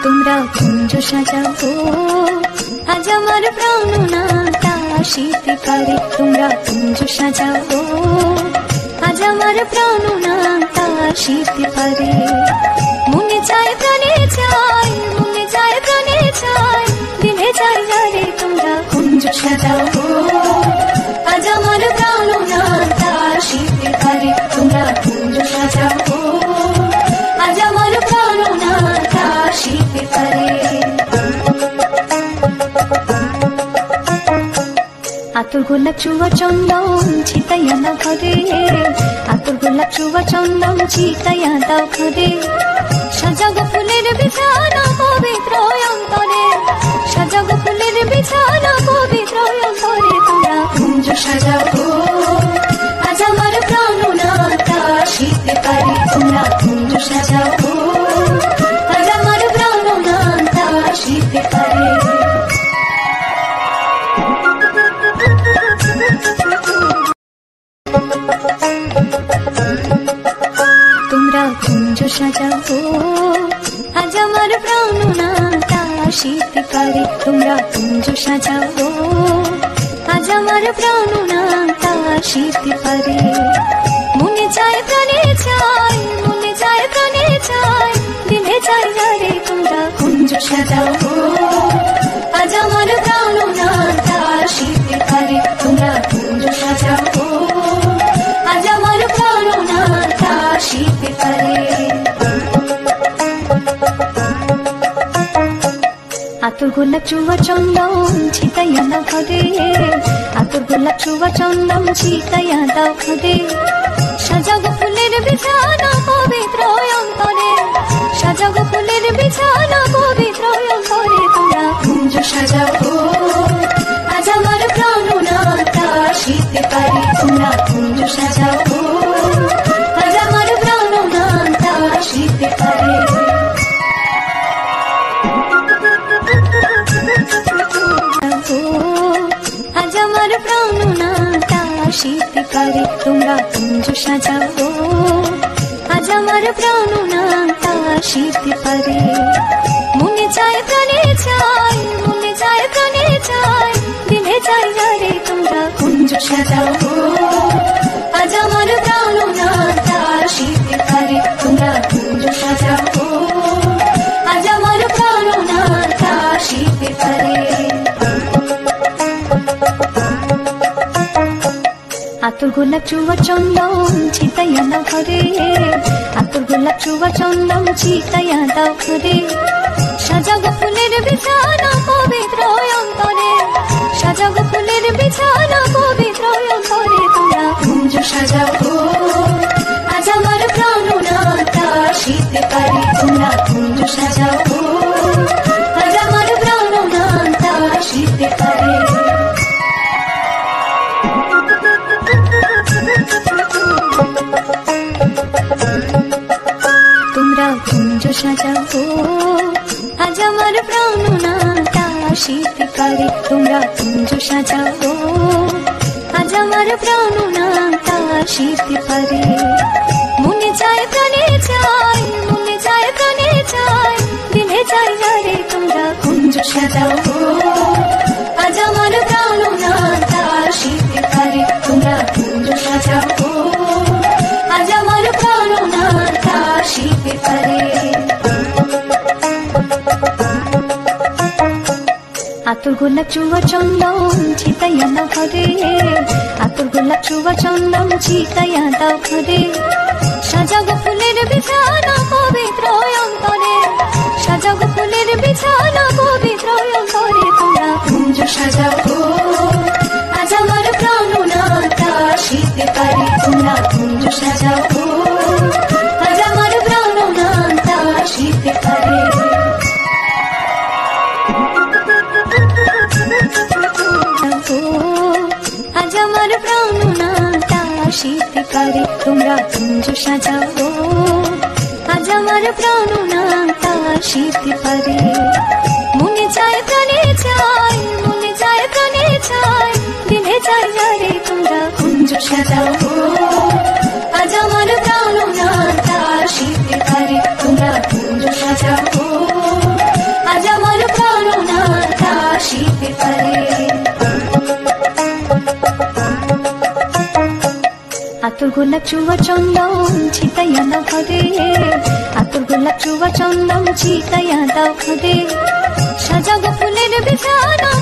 তোমরা কুঞ্জ সাজাবো আজ আমার প্রাণনাটা আসিতে পারে। তোমরা কুঞ্জ সাজাবো আজ আমার প্রাণনাটা আসিতে পারে। মনে চায় প্রাণে চায়, মনে চায় প্রাণে চায়, দিনে চাই রে তোমরা কুঞ্জ সাজাবো আজ আমার প্রাণনাটা আসিতে পারে। তোমরা কুঞ্জ সাজাবো আজ আমার প্রাণনাটা আসিতে পারে। আতর গোলাপ চুয়া চন্দন ছিটাইয়া দাও ঘরে, আতর গোলাপ চুয়া চন্দন ছিটাইয়া দাও ঘরে। সাজাগো ফুলের বিছানা পবিত্র অন্তরে, সাজাগো ফুলের বিছানা পবিত্র অন্তরে। তোমরা কুঞ্জ সাজাবো আজ আমার প্রাণনাটা আসিতে পারে। তোমরা কুঞ্জ সাজাবো আজ আমার প্রাণনাটা আসিতে পারে। তোমরা কুঞ্জ সাজাবো আজ আমার প্রাণনাটা আসিতে পারে। তোমরা কুঞ্জ সাজাবো আজ আমার প্রাণনাটা আসিতে পারে। মনে চায় প্রাণে চায়, মনে চায় প্রাণে চায়, দিনে চাই রে তোমরা কুঞ্জ সাজাবো আজ আমার প্রাণনাটা আসিতে পারে। তোমরা কুঞ্জ সাজাবো আজ আমার প্রাণনাটা আসিতে পারে। আতর গোলাপ চুয়া চন্দন ছিটাইয়া দাও ঘরে, আতর গোলাপ চুয়া চন্দন ছিটাইয়া দাও ঘরে। সাজাগো ফুলের বিছানা পবিত্র অন্তরে, সাজাগো ফুলের বিছানা পবিত্র অন্তরে। তোমরা কুঞ্জ সাজাবো আজ আমার প্রাণনাটা আসিতে পারে। তোমরা কুঞ্জ সাজাবো আজ আমার প্রাণনাটা আসিতে পারে। আজ আমার প্রাণনাটা আসিতে পারে। তোমরা কুঞ্জ সাজাবো আজ আমার প্রাণনাটা আসিতে পারে। মনে চায় প্রাণে চায়, মনে চায় প্রাণে চায়, দিনে চাই রে তোমরা কুঞ্জ সাজাবো আজ আমার প্রাণনাটা আসিতে পারে। তোমরা কুঞ্জ সাজাবো আজ আমার প্রাণনাটা আসিতে পারে। আতর গোলাপ চুয়া চন্দন ছিটাইয়া দাও ঘরে, আতর গোলাপ চুয়া চন্দন ছিটাইয়া দাও ঘরে। সাজাগো ফুলের বিছানা পবিত্র অন্তরে, সাজাগো ফুলের বিছানা পবিত্র অন্তরে। তোমরা কুঞ্জ সাজাবো আজ আমার প্রাণনাটা আসিতে পারে। তোমরা কুঞ্জ সাজাবো আজ আমার প্রাণনাটা আসিতে পারে। তোমরা কুঞ্জ সাজাবো আজ আমার প্রাণনাটা আসিতে পারে। তোমরা কুঞ্জ সাজাবো আজ আমার প্রাণনাটা আসিতে পারে। মনে চায় প্রাণে চায়, মনে চায় প্রাণে চায়, দিনে চাই রে তোমরা কুঞ্জ সাজাবো আজ আমার প্রাণনাটা আসিতে পারে। তোমরা কুঞ্জ সাজাবো আজ আমার প্রাণনাটা আসিতে পারে। আতর গোলাপ চুয়া চন্দন ছিটাইয়া দাও ঘরে, আতর গোলাপ চুয়া চন্দন ছিটাইয়া দাও ঘরে। সাজাগো ফুলের বিছানা পবিত্র অন্তরে, সাজাগো ফুলের বিছানা পবিত্র অন্তরে। তোমরা কুঞ্জ সাজাবো আজ আমার প্রাণনাটা আসিতে পারে। তোমরা কুঞ্জ সাজাবো আজ আমার প্রাণনাটা আসিতে পারে। আজ আমার প্রাণনাটা আসিতে পারে। তোমরা কুঞ্জ সাজাবো আজ আমার প্রাণনাটা আসিতে পারে। মনে চায় প্রাণে চায়, মনে চায় প্রাণে চায়, দিনে চাই রে তোমরা কুঞ্জ সাজাবো আজ আমার প্রাণনাটা আসিতে পারে। গোলাপ চুয়া চন্দন ছিটাইয়া দাও ঘরে, আতর গোলাপ চুয়া চন্দন ছিটাইয়া দাও ঘরে। সাজাবো ফুলের বিছানা